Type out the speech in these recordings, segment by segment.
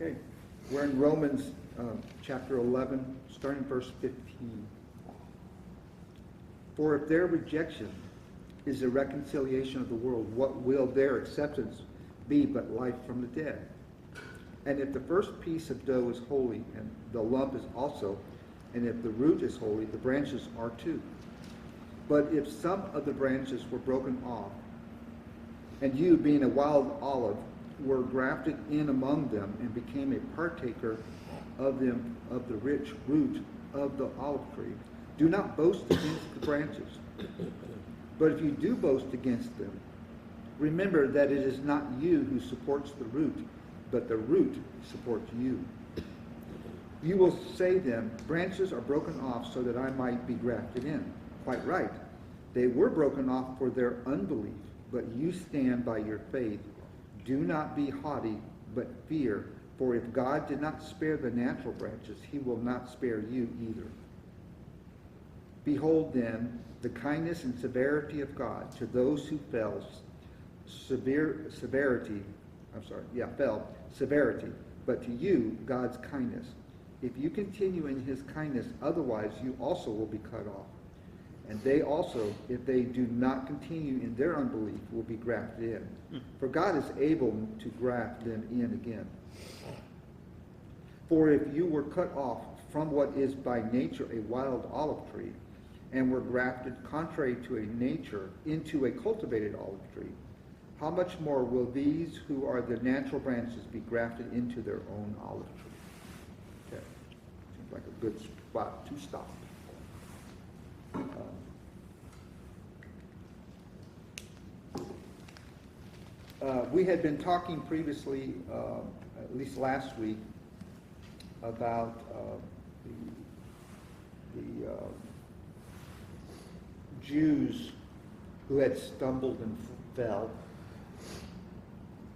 Okay, we're in Romans chapter 11, starting verse 15. For if their rejection is the reconciliation of the world, what will their acceptance be but life from the dead? And if the first piece of dough is holy, and the lump is also, and if the root is holy, the branches are too. But if some of the branches were broken off, and you, being a wild olive, were grafted in among them and became a partaker of them of the rich root of the olive tree, do not boast against the branches. But if you do boast against them, remember that it is not you who supports the root, but the root supports you. You will say then, branches are broken off so that I might be grafted in. Quite right. They were broken off for their unbelief, but you stand by your faith. Do not be haughty, but fear, for if God did not spare the natural branches, he will not spare you either. Behold then the kindness and severity of God to those who fell, severity, but to you God's kindness. If you continue in his kindness, otherwise you also will be cut off. And they also, if they do not continue in their unbelief, will be grafted in. For God is able to graft them in again. For if you were cut off from what is by nature a wild olive tree, and were grafted contrary to a nature into a cultivated olive tree, how much more will these who are the natural branches be grafted into their own olive tree? Okay. Seems like a good spot to stop. We had been talking previously, at least last week, about the Jews who had stumbled and fell,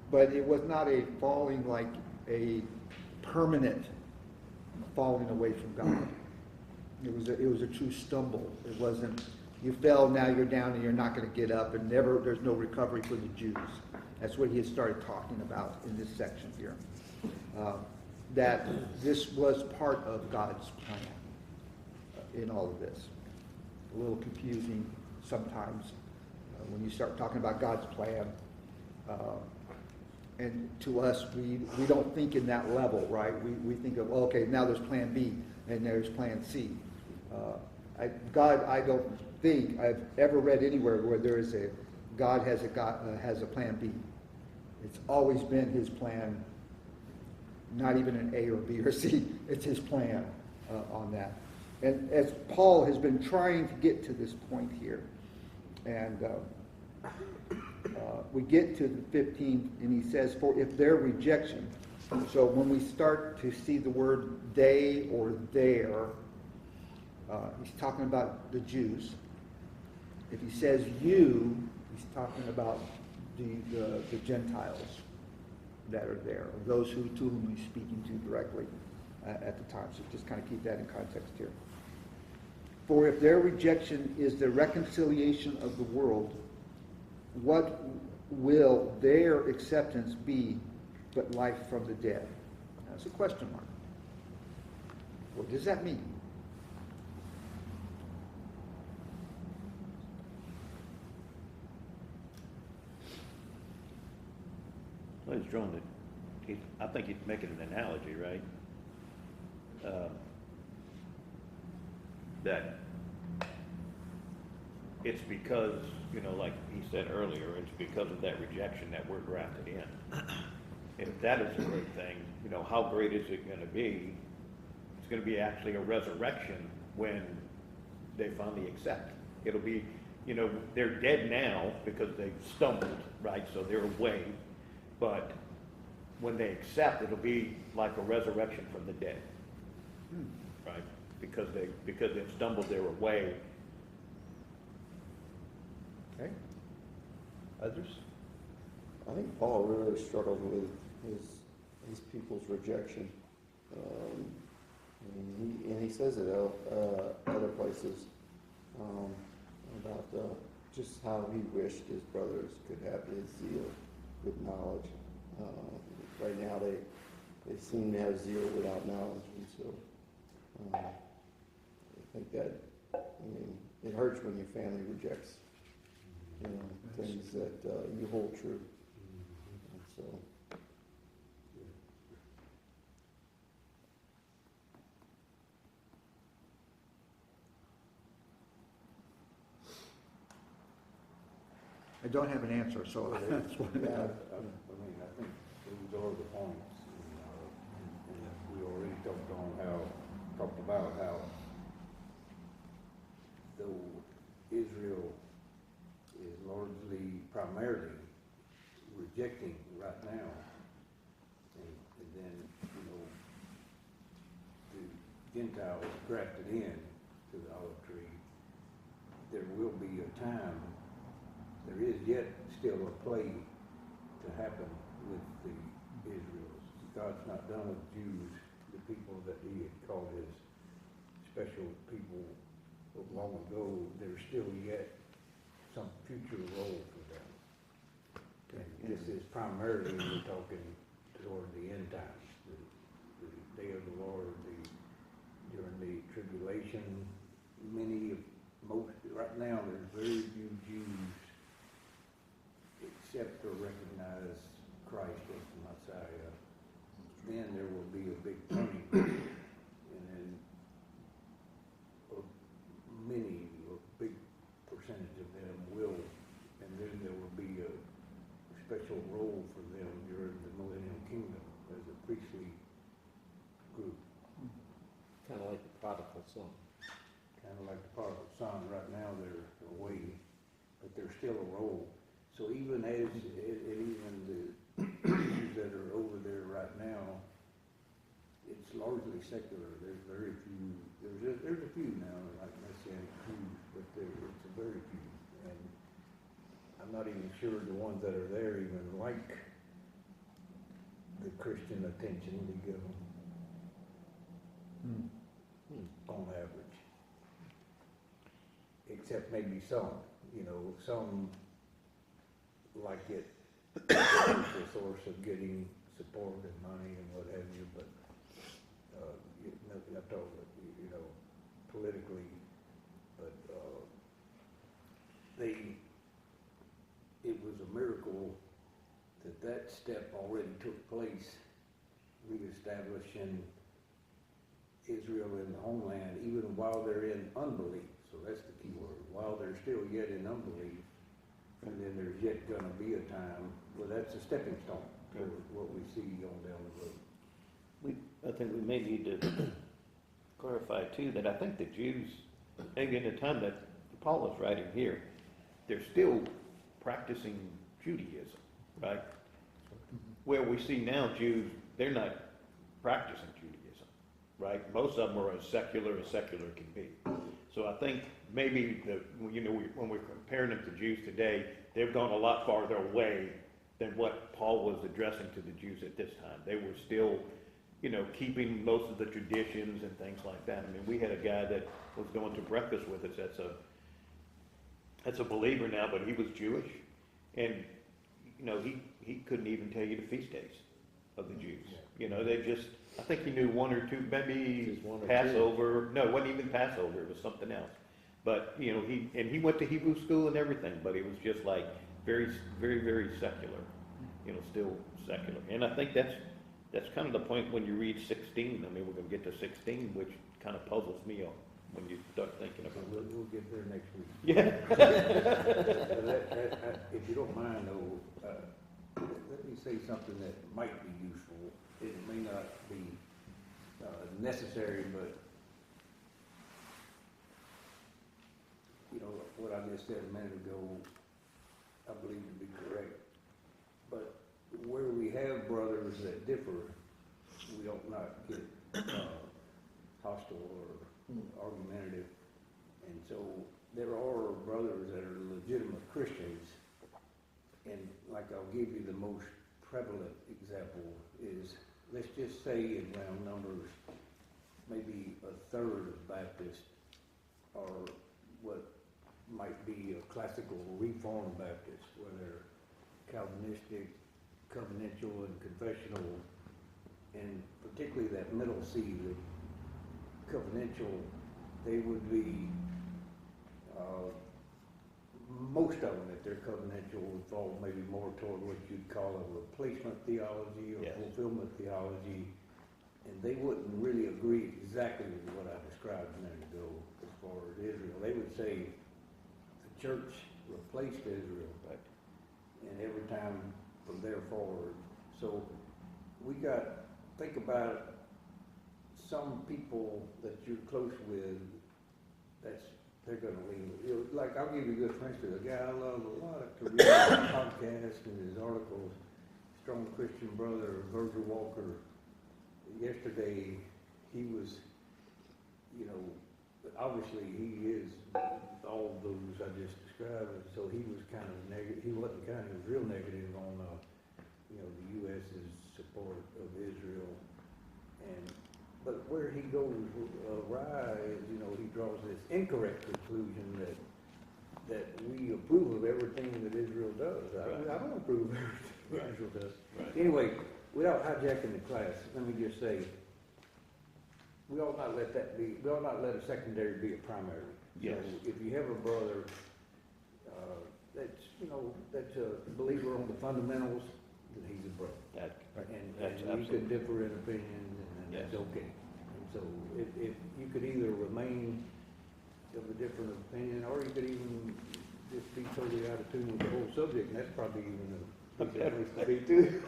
but it was not a falling like a permanent falling away from God. It was a true stumble. It wasn't you fell, now you're down and you're not going to get up, and there's no recovery for the Jews. That's what he had started talking about in this section here. That this was part of God's plan in all of this. A little confusing sometimes when you start talking about God's plan. And to us, we don't think in that level, right? We think of, okay, now there's plan B and there's plan C. I don't think I've ever read anywhere where there is God has a plan B. It's always been his plan, not even an A or B or C. It's his plan on that. And as Paul has been trying to get to this point here, and we get to the 15th, and he says, for if their rejection, so when we start to see the word they or their, he's talking about the Jews. If he says you, he's talking about the Gentiles that are there, or those to whom he's speaking to directly at the time. So just kind of keep that in context here. For if their rejection is the reconciliation of the world, what will their acceptance be but life from the dead? That's a question mark. What does that mean? Well, he's drawn it. I think he's making an analogy, right? That it's because, like he said earlier, it's because of that rejection that we're grafted in. And if that is a great thing, how great is it going to be? It's going to be actually a resurrection when they finally accept. It'll be, they're dead now because they stumbled, right? So they're away. But when they accept, it'll be like a resurrection from the dead, right? Because they've stumbled their way. Okay. Others? I think Paul really struggled with his people's rejection, and he says it other places about just how he wished his brothers could have his zeal with knowledge. Right now they seem to have zero without knowledge, and so, I think that, I mean, it hurts when your family rejects, you know, things that, you hold true, and so. I don't have an answer, so that's what. Yeah. I mean, I think those are the points, and we already talked about how though Israel is primarily rejecting right now, and then, the Gentiles grafted in to the olive tree, there will be a time, there is yet still a play to happen with the Israels. God's not done with Jews, the people that he had called his special people long ago. There's still yet some future role for them. And this is primarily, we're talking toward the end times, the day of the Lord, during the tribulation. Right now, there's very few Jews accept or recognize Christ as the Messiah. Then there will be a big turning, and then a big percentage of them will, and then there will be a special role for them during the Millennial Kingdom as a priestly group. Kind of like the prodigal son. Kind of like the prodigal son. Right now they're away, but there's still a role. So even even the Jews that are over there right now, it's largely secular. There's very few. There's a few now, like Messianic Jews, but it's a very few. And I'm not even sure the ones that are there even like the Christian attention we give them on average. Except maybe some, some like it as a source of getting support and money and what have you, but not totally, politically, but it was a miracle that step already took place, reestablishing Israel in the homeland, even while they're in unbelief. So that's the key word. While they're still yet in unbelief, and then there's yet going to be a time, well, that's a stepping stone to what we see on down the road. I think we may need to clarify too that I think the Jews, maybe in the time that Paul is writing here, they're still practicing Judaism, right? Where we see now Jews, they're not practicing Judaism, right? Most of them are as secular can be. So I think maybe when we're comparing them to Jews today, they've gone a lot farther away than what Paul was addressing to the Jews at this time. They were still, keeping most of the traditions and things like that. I mean, we had a guy that was going to breakfast with us that's a believer now, but he was Jewish, and he couldn't even tell you the feast days of the Jews. They just, I think he knew one or two, maybe Just one or Passover. No, it wasn't even Passover. It was something else. But he went to Hebrew school and everything, but it was just like very, very, very secular. Still secular. And I think that's kind of the point when you read 16. I mean, we're going to get to 16, which kind of puzzles me off when you start thinking about it. We'll get there next week. Yeah. If you don't mind, though, let me say something that might be useful. It may not be necessary, but what I just said a minute ago, I believe to be correct. But where we have brothers that differ, we don't not get hostile or argumentative. And so there are brothers that are legitimate Christians, and like I'll give you the most prevalent example is, let's just say in round numbers, maybe a third of Baptists are what might be a classical Reformed Baptist, where they're Calvinistic, covenantal, and confessional, and particularly that middle C, the covenantal, they would be, most of them, if they're covenantal, would fall maybe more toward what you'd call a replacement theology or Yes. fulfillment theology. And they wouldn't really agree exactly with what I described a minute ago as far as Israel. They would say the church replaced Israel, Right. and every time from there forward. So we got, think about it, some people that you're close with, they're gonna leave. Like, I'll give you a good for instance, a guy I love a lot to read his podcast and his articles, strong Christian brother, Virgil Walker. Yesterday, he was, you know, obviously he is all those I just described, and so he was kind of negative, he wasn't kind of, he was real negative on, you know, the U.S.'s support of Israel. But where he goes awry is, you know, he draws this incorrect conclusion that we approve of everything that Israel does. Right. I don't approve of everything Right. Israel does. Right. Anyway, without hijacking the class, let me just say, we ought not let a secondary be a primary. Yes. So if you have a brother, that's a believer on the fundamentals, then he's a brother. That's And we could differ in opinion, and that's Yes. okay. And so if you could either remain of a different opinion, or you could even just be totally out of tune with the whole subject, and that's probably even a good place to be too.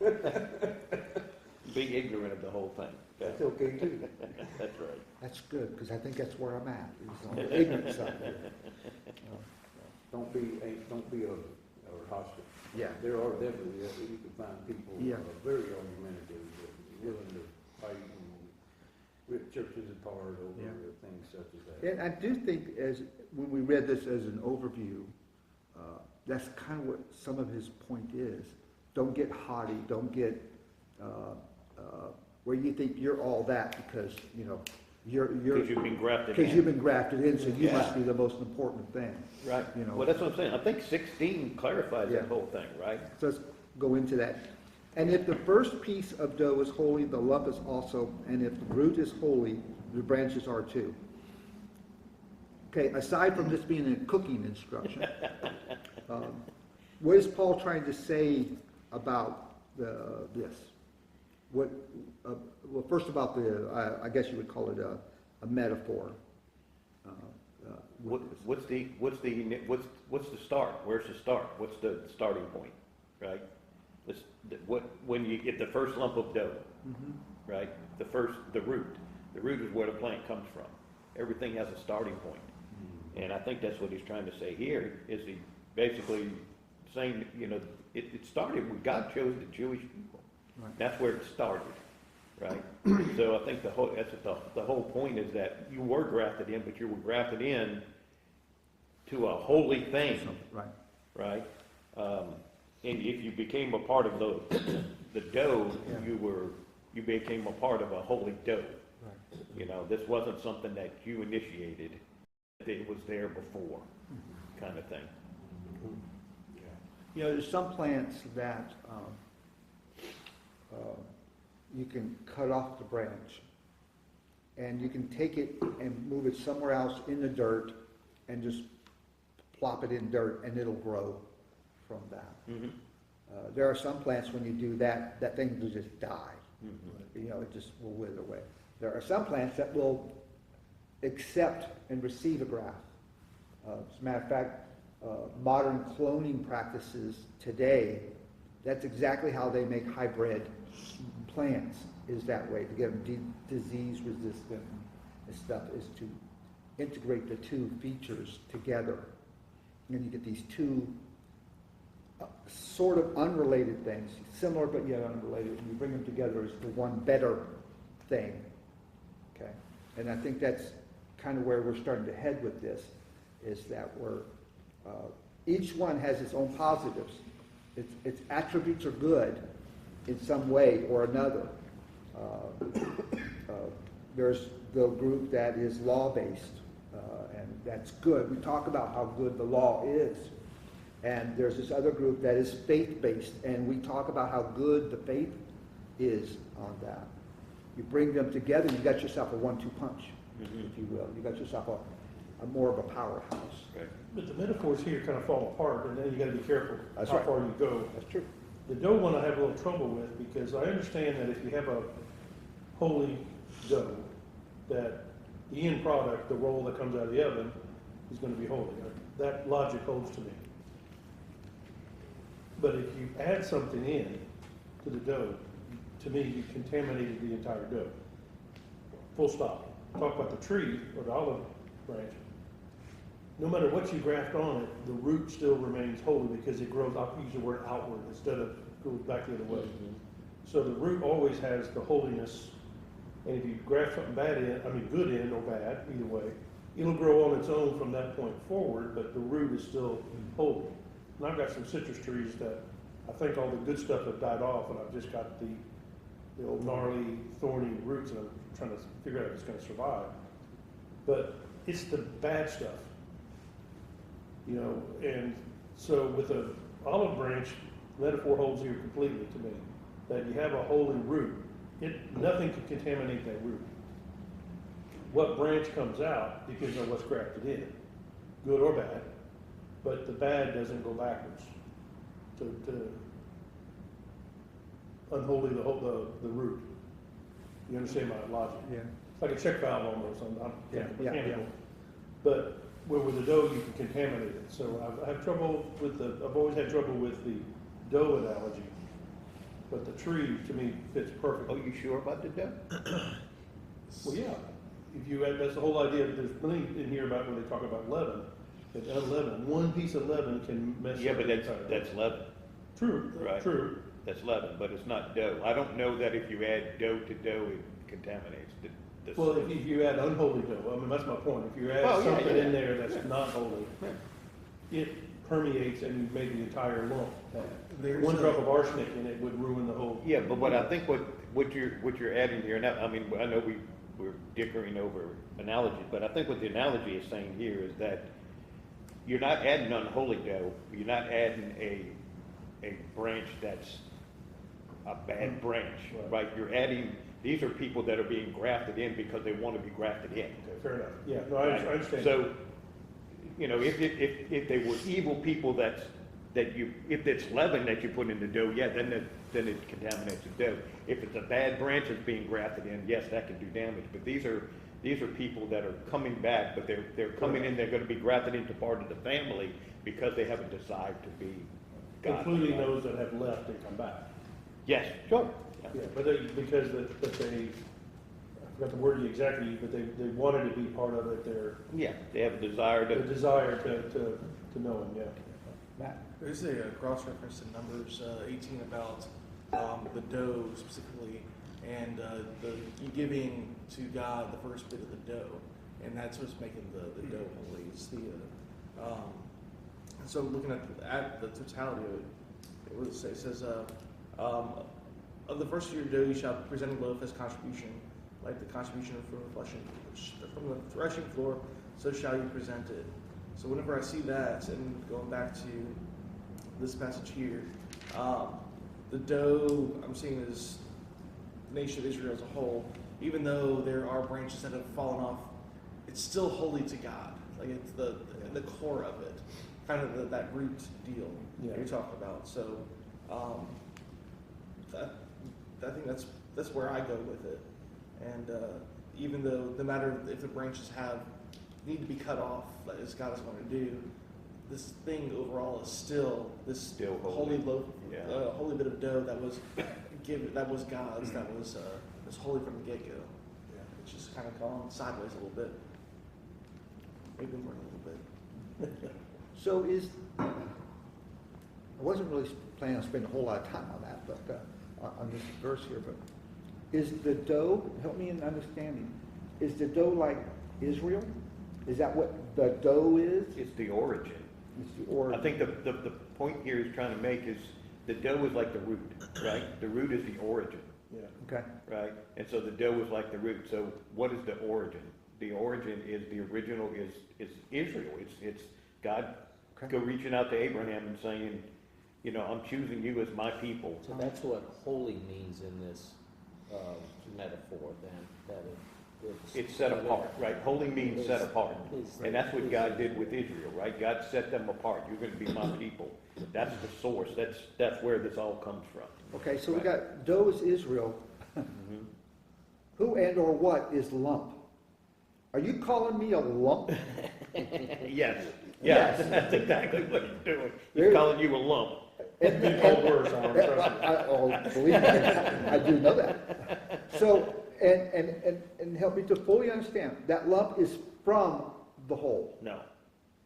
That's right. Be ignorant of the whole thing. That's okay too. That's right. That's good, because I think that's where I'm at, is on the ignorant side. Don't be a hostile. Yeah. There are definitely, you can find people who Yeah. are very argumentative, willing to fight and rip churches apart over Yeah. things such as that. And I do think when we read this as an overview, that's kind of what some of his point is. Don't get haughty, don't get, where you think you're all that because, you know, you're. Because you've been grafted Because in. you've been grafted in, so you Yeah. must be the most important thing. Right. You know. Well, that's what I'm saying. I think 16 clarifies Yeah. that whole thing, right? So let's go into that. And if the first piece of dough is holy, the lump is also, and if the root is holy, the branches are too. Okay, aside from this being a cooking instruction, what is Paul trying to say about this? What, well, first about I guess you would call it a metaphor. What's the start? Where's the start? What's the starting point, right? When you get the first lump of dough, right? The root is where the plant comes from. Everything has a starting point. And I think that's what he's trying to say here, is he basically saying, you know, it started when God chose the Jewish people. Right. That's where it started, right? So I think the whole point is that you were grafted in, but you were grafted in to a holy thing, Right. right? And if you became a part of the dough, Yeah. you became a part of a holy dough. Right. You know, this wasn't something that you initiated; it was there before, kind of thing. You know, there's some plants that you can cut off the branch, and you can take it and move it somewhere else in the dirt, and just plop it in dirt, and it'll grow from that. Mm-hmm. There are some plants when you do that, that thing will just die. Mm-hmm. You know, it just will wither away. There are some plants that will accept and receive a graft. As a matter of fact, modern cloning practices today, that's exactly how they make hybrid plants, is that way, to get them disease resistant and stuff, is to integrate the two features together. And then you get these two sort of unrelated things, similar but yet unrelated, and you bring them together as the one better thing. Okay? And I think that's kind of where we're starting to head with this, is that each one has its own positives. Its attributes are good in some way or another. There's the group that is law-based, and that's good. We talk about how good the law is. And there's this other group that is faith-based, and we talk about how good the faith is on that. You bring them together, you got yourself a 1-2 punch, Mhm. if you will. You got yourself a more of a powerhouse. Right. But the metaphors here kind of fall apart, and then you gotta be careful That's how right. far you go. That's true. The dough one I have a little trouble with, because I understand that if you have a holy dough, that the end product, the roll that comes out of the oven, is gonna be holy. That logic holds to me. But if you add something in to the dough, to me, you contaminated the entire dough. Full stop. Talk about the tree or the olive branch. No matter what you graft on it, the root still remains holy because it grows, I'll use the word outward instead of goes back the other way. So the root always has the holiness, and if you graft something bad in, I mean good in or bad, either way, it'll grow on its own from that point forward, but the root is still holy. And I've got some citrus trees that I think all the good stuff have died off, and I've just got the old gnarly, thorny roots, and I'm trying to figure out if it's gonna survive. But it's the bad stuff, you know, and so with a olive branch, metaphor holds here completely to me, that you have a holy root, nothing can contaminate that root. What branch comes out depends on what's grafted in, good or bad, but the bad doesn't go backwards to unholy the root. You understand my logic? Yeah. It's like a check valve almost, I'm Yeah, yeah, mechanical. yeah. But where with the dough, you can contaminate it. So I have trouble with I've always had trouble with the dough analogy. But the tree, to me, fits Oh, perfectly. you sure about the dough? Well, yeah, if you add, that's the whole idea, there's plenty in here about when they talk about leaven, that unleavened, one piece of leaven can mess up. Yeah, but the entire dough. that's leaven. True, Right. true. That's leaven, but it's not dough. I don't know that if you add dough to dough, it contaminates the. Well, if you add unholy dough, I mean, that's my point, if you Well, add yeah, something yeah. in there that's not holy, it permeates and you've made the entire lump bad. There's One a- drop of arsenic in it would ruin the whole. Yeah, but what I think what you're adding here, and I mean, I know we're dickering over analogies, but I think what the analogy is saying here is that you're not adding unholy dough, you're not adding a branch that's a bad branch, Right. right? You're adding, these are people that are being grafted in because they want to be grafted in. Okay, fair enough, yeah, no, I Right? understand. So, you know, if they were evil people if it's leaven that you put in the dough, yeah, then it contaminates the dough. If it's a bad branch that's being grafted in, yes, that can do damage. But these are people that are coming back, but they're coming in, they're gonna be grafted into part of the family because they have a desire to be God. Including those that have left and come back. Yes, sure. Yeah, but because they, I forgot the word exactly, but they wanted to be part of it, Yeah, they have a desire their to, desire to know him, yeah. Matt? There's a cross-reference in Numbers 18 about the dough specifically, and you giving to God the first bit of the dough, and that's what's making the dough holy. It's so looking at the totality of it, what does it say? It says, of the first of your dough you shall present a loaf as contribution, like the contribution from the threshing floor, so shall you present it. So whenever I see that, and going back to this passage here, the dough I'm seeing is the nation of Israel as a whole. Even though there are branches that have fallen off, it's still holy to God. Like it's the core of it, kind of that root deal Yeah. that you're talking about. So I think that's where I go with it. And even though no matter if the branches need to be cut off, as God is going to do, this thing overall is still this Still holy. holy loaf, Yeah. holy bit of dough that was God's, that was holy from the get go. It's just kind of gone sideways a little bit, maybe more a little bit. So I wasn't really planning on spending a whole lot of time on that, but on this verse here, but is the dough, help me in understanding, is the dough like Israel? Is that what the dough is? it's the origin. It's the origin. I think the point here is trying to make is the dough is like the root, right? The root is the origin, Yeah. Okay, right? And so the dough is like the root. So what is the origin? The origin is the original is Israel. It's God Okay. go reaching out to Abraham and saying, You know, I'm choosing you as my people. So that's what holy means in this metaphor then, that It's set apart, right? Holy means set apart. It's- And that's what God did with Israel, right? God set them apart. You're gonna be my people. That's the source. That's where this all comes from. Okay, so we got dough is Israel. Who and or what is lump? Are you calling me a lump? Yes, Yes. yes, that's exactly what he's doing. There- He's calling you a lump. Big cold words, Alan, trust me. Oh, believe me, I do know that. So, and help me to fully understand, that lump is from the whole. No,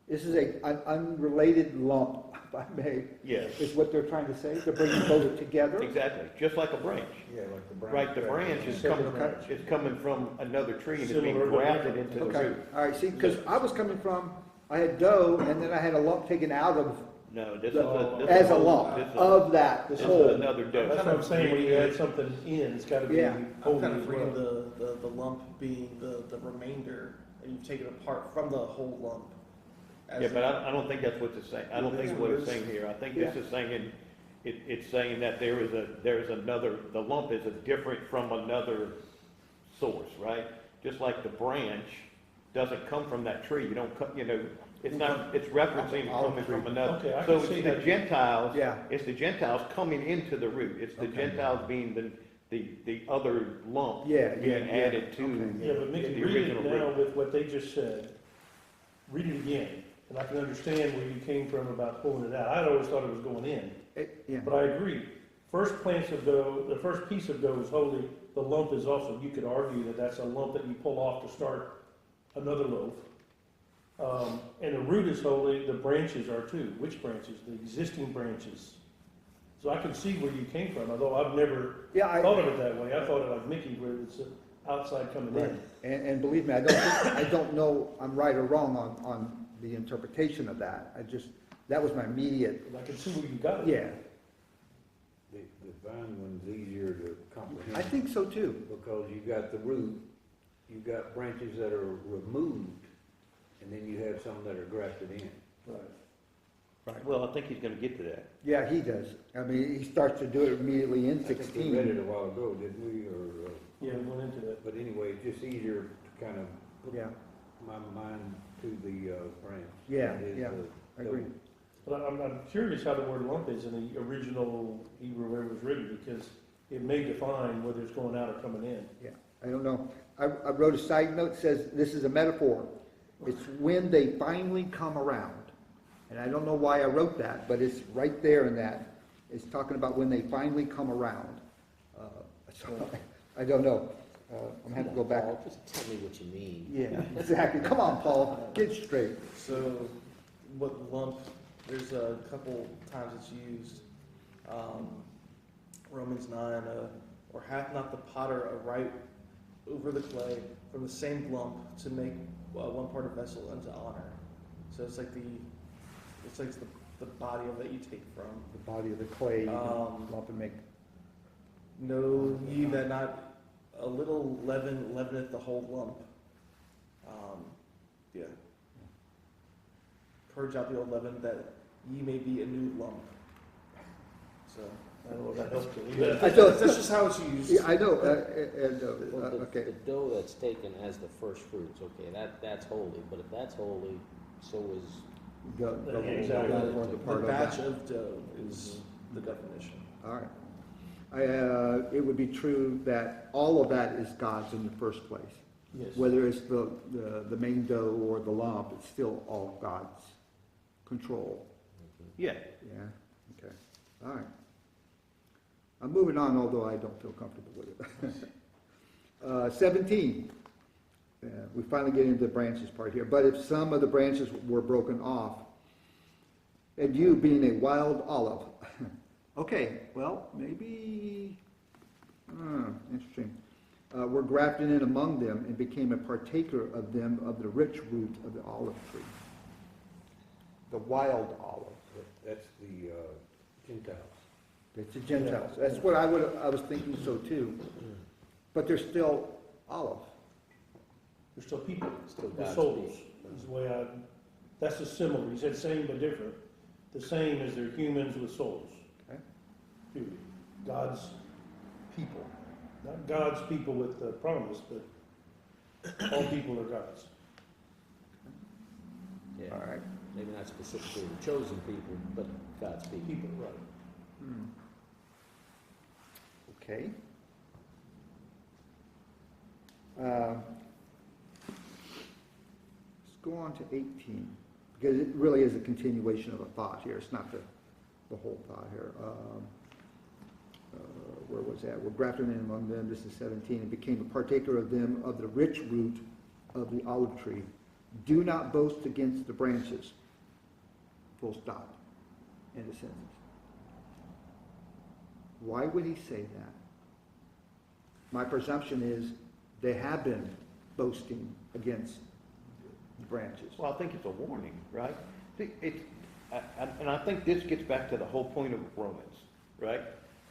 This is an unrelated lump, if I may, yes, is what they're trying to say. They're bringing both together. exactly, just like a branch. Yeah, like the branch. Right, the branch is Separate coming, branch. it's coming from another tree and it's being Similar, but grafted different. into the Okay, root. all right, see, because I was coming from, I had dough, and then I had a lump taken out of, No, this is a. this as is a lump this is- of that This is whole. another dough. That's what I'm saying, when you add something in, it's gotta be Yeah. I'm holy kind as of reading well. the lump being the remainder, and you've taken apart from the whole lump. as Yeah, in- but I don't think that's what it's saying. I don't think what it's saying here. I think this Yeah. is saying, it's saying that there is another, the lump is a different from another source, right? Just like the branch doesn't come from that tree. You don't cut, you know, it's not, it's referencing coming from another. Okay, I So can it's see the that. Gentiles, Yeah. it's the Gentiles coming into the root. It's the Okay. Gentiles being the other lump Yeah, being yeah, added to okay. Yeah, but Mickey, the read original it now root. with what they just said. Read it again, and I can understand where you came from about pulling it out. I'd always thought it was going in, Yeah, but I agree. First plants of dough, the first piece of dough is holy, the lump is also, you could argue that that's a lump that you pull off to start another loaf. And the root is holy, the branches are too. Which branches? The existing branches. So I can see where you came from, although I've never yeah, thought of it that way. I thought it like Mickey, where it's outside coming in. and believe me, I don't know I'm right or wrong on the interpretation of that. That was my immediate, I can see where you got it. yeah, The vine one's easier to comprehend. I think so too. Because you got the root, you got branches that are removed, and then you have some that are grafted in. Right. Well, I think he's gonna get to that. Yeah, he does. I mean, he starts to do it immediately in I think we read it 16. a while ago, didn't we, or, Yeah, we went into that. but anyway, it's just easier to kind of put Yeah, my mind to the branch. Yeah, It is yeah, the I agree. dough. But I'm curious how the word lump is in the original Hebrew where it was written, because it may define whether it's going out or coming in. Yeah, I don't know. I wrote a side note, says, this is a metaphor. It's when they finally come around. And I don't know why I wrote that, but it's right there in that. It's talking about when they finally come around. So I don't know. I'm gonna have to go back. Paul, just tell me what you mean. Yeah, exactly. Come on, Paul, get straight. So, what lump, there's a couple times it's used. Romans 9, or hath not the potter a right over the clay from the same lump to make one part of vessel unto honor? So it's like the body of that you take from. The body of the clay, you can lump and make. Know ye that not a little leaven leaveneth the whole lump? Yeah. Purge out the old leaven that ye may be a new lump. So I don't know if that helps you. I that's don't- just how it's used. Yeah, I know, Well, the okay. dough that's taken as the first fruits, okay, that's holy, but if that's holy, so is, The Exactly. or the The part of batch that. of dough is the definition. All right. It would be true that all of that is God's in the first place. Yes. Whether it's the main dough or the lump, it's still all God's control. Yeah, Yeah, okay, all right. I'm moving on, although I don't feel comfortable with it. 17, we finally get into the branches part here. But if some of the branches were broken off, and you being a wild olive, okay, well, maybe, interesting. Were grafted in among them and became a partaker of them of the rich root of the olive tree. The wild olive. That's the Gentiles. It's the Gentiles. That's what I was thinking so too. But they're still olive. They're still people, Still the God's souls, people. is the way that's a simile. He said same but different. the same as they're humans with souls. Okay. Period. God's people. Not God's people with the promise, but all people are God's. Yeah, All right. maybe not specifically the chosen people, but God's people. People, right. Hmm. Okay. Let's go on to 18, because it really is a continuation of a thought here. It's not the whole thought here. Where was that? We're grafted in among them. This is 17. And became a partaker of them of the rich root of the olive tree. Do not boast against the branches. Full stop. End of sentence. Why would he say that? My presumption is they have been boasting against the branches. Well, I think it's a warning, right? And I think this gets back to the whole point of Romans, right?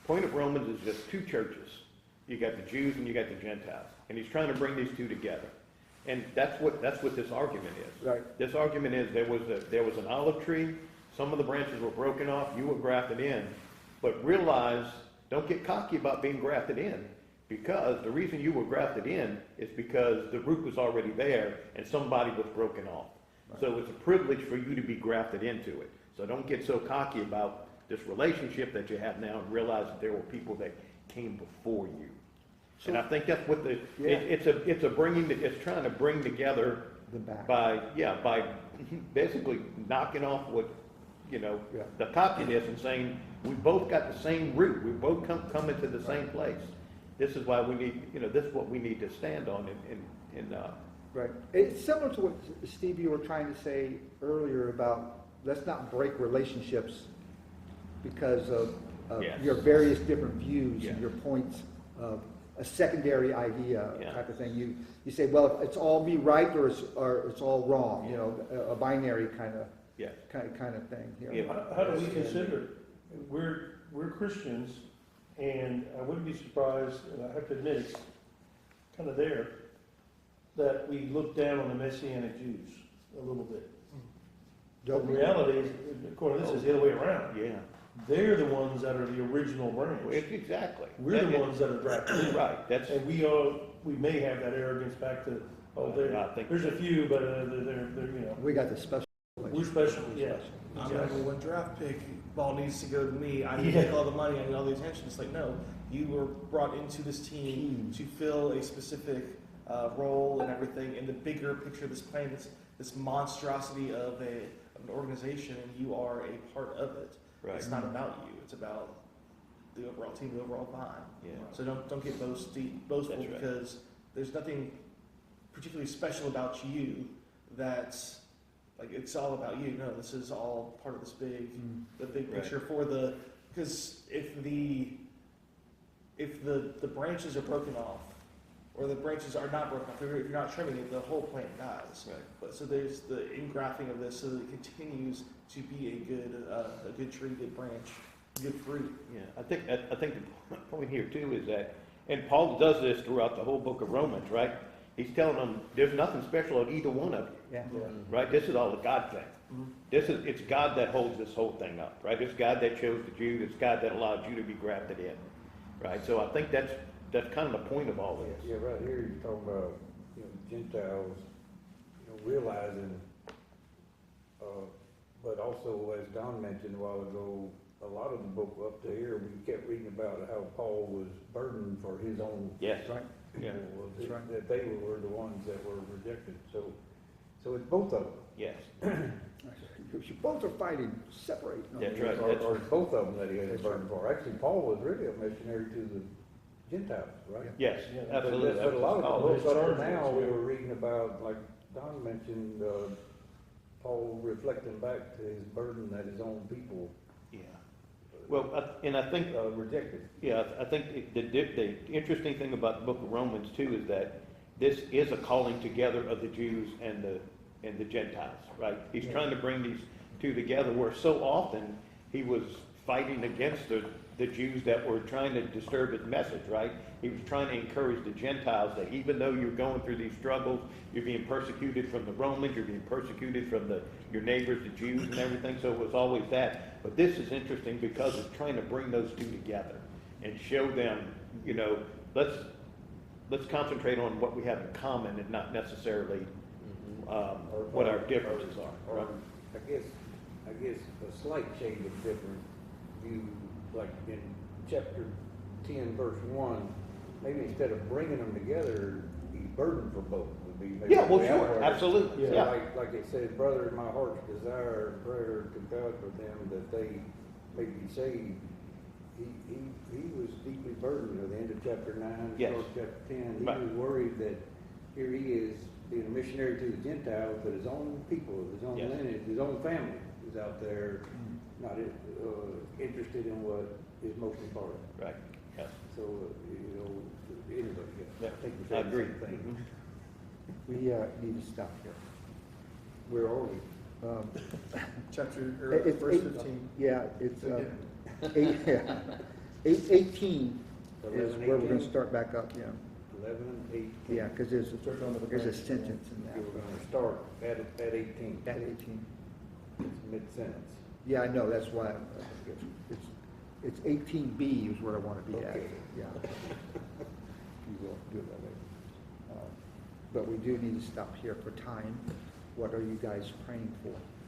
Point of Romans is just two churches. You got the Jews and you got the Gentiles, and he's trying to bring these two together. And that's what this argument is. Right. This argument is there was an olive tree. Some of the branches were broken off. You were grafted in, but realize, don't get cocky about being grafted in, because the reason you were grafted in is because the root was already there and somebody was broken off. Right. So it's a privilege for you to be grafted into it. So don't get so cocky about this relationship that you have now and realize that there were people that came before you. And I think that's what it's trying to bring together The back. by basically knocking off what, Yeah. the cockiness and saying, we both got the same root, we both come into the same place. This is why we need, this is what we need to stand on Right. It's similar to what, Steve, you were trying to say earlier about let's not break relationships because of Yes. your various different views Yeah. and your points of a secondary idea Yeah. type of thing. You say, well, it's all me right or it's all wrong, a binary kind of thing here. Yeah. How do we consider it? We're Christians, and I wouldn't be surprised, and I have to admit, it's kind of there, that we look down on the Messianic Jews a little bit. The Don't we? reality is, according to this, is the other way around. Yeah. They're the ones that are the original branch. Exactly. We're the ones that are drafted in. Right, that's, And we may have that arrogance back to, I think- there's a few, but they're, We got the special. we're special, yeah. I'm Exactly. number one draft pick. Ball needs to go to me. I need Yeah. to make all the money. I need all the attention. It's like, no, you were brought into this team to fill a specific role and everything in the bigger picture of this plan. This monstrosity of an organization, and you are a part of it. right, It's not about you. It's about the overall team, the overall vibe. yeah. So don't get boastful That's right. because there's nothing particularly special about you that's like it's all about you. No, this is all part of this big the big Right. picture because if the branches are broken off or the branches are not broken off, if you're not trimming it, the whole plant dies. Right. But so there's the ingrafting of this so that it continues to be a good tree, good branch, good fruit. Yeah, I think the point here too is that, and Paul does this throughout the whole book of Romans, right? He's telling them there's nothing special at either one of you, Yeah. right? This is all a God thing. It's God that holds this whole thing up, right? It's God that chose the Jew. It's God that allowed you to be grafted in, right? So I think that's kind of the point of all this. Yeah, right here, you're talking about, Gentiles, realizing, but also, as Don mentioned a while ago, a lot of the book up to here, we kept reading about how Paul was burdened for his own Yes. Right. Yeah. people, That's right. that they were the ones that were rejected, so it's both of them. Yes. You both are fighting, separate. That's right. Or it's both of them that he had a burden for. Actually, Paul was really a missionary to the Gentiles, right? Yes. Yeah. Absolutely. But a lot of That's the books his up to charge now, is, we yeah. were reading about, like Don mentioned, Paul reflecting back to his burden that his own people Yeah. Well, I think rejected. yeah, I think the interesting thing about the book of Romans too is that this is a calling together of the Jews and the Gentiles, right? He's trying to bring these two together where so often he was fighting against the Jews that were trying to disturb his message, right? He was trying to encourage the Gentiles that even though you're going through these struggles, you're being persecuted from the Romans, you're being persecuted from your neighbors, the Jews and everything, so it was always that. But this is interesting because it's trying to bring those two together and show them, you know, let's concentrate on what we have in common and not necessarily what our differences are. Or, Right? I guess a slight shade of different view, like in chapter 10, verse 1, maybe instead of bringing them together, the burden for both would be maybe. Yeah, well, the sure, outward. absolutely, So yeah. like it says, brother, my heart's desire and prayer to God for them that they may be saved. He was deeply burdened at the end of chapter 9, Yes. start of chapter 10. He Right. was worried that here he is being a missionary to the Gentiles, but his own people, his own Yes. lineage, his own family is out there not interested in what is most important. Right, yes. So, you know, anyway, Yeah, I think we're I saying the agree. same thing. We need to stop here. Where are we? Chapter, It's verse eight- 15. Yeah, it's, So, yeah. 18 is 11, where we're gonna 18? start back up, yeah. 11 and 18. Yeah, because there's Start on the a branch. sentence in Okay, we're that. gonna start at 18. At 18. It's mid-sentence. Yeah, I know, that's why, it's 18B is where I want to be at, Okay. yeah. You will do it that way. But we do need to stop here for time. What are you guys praying for?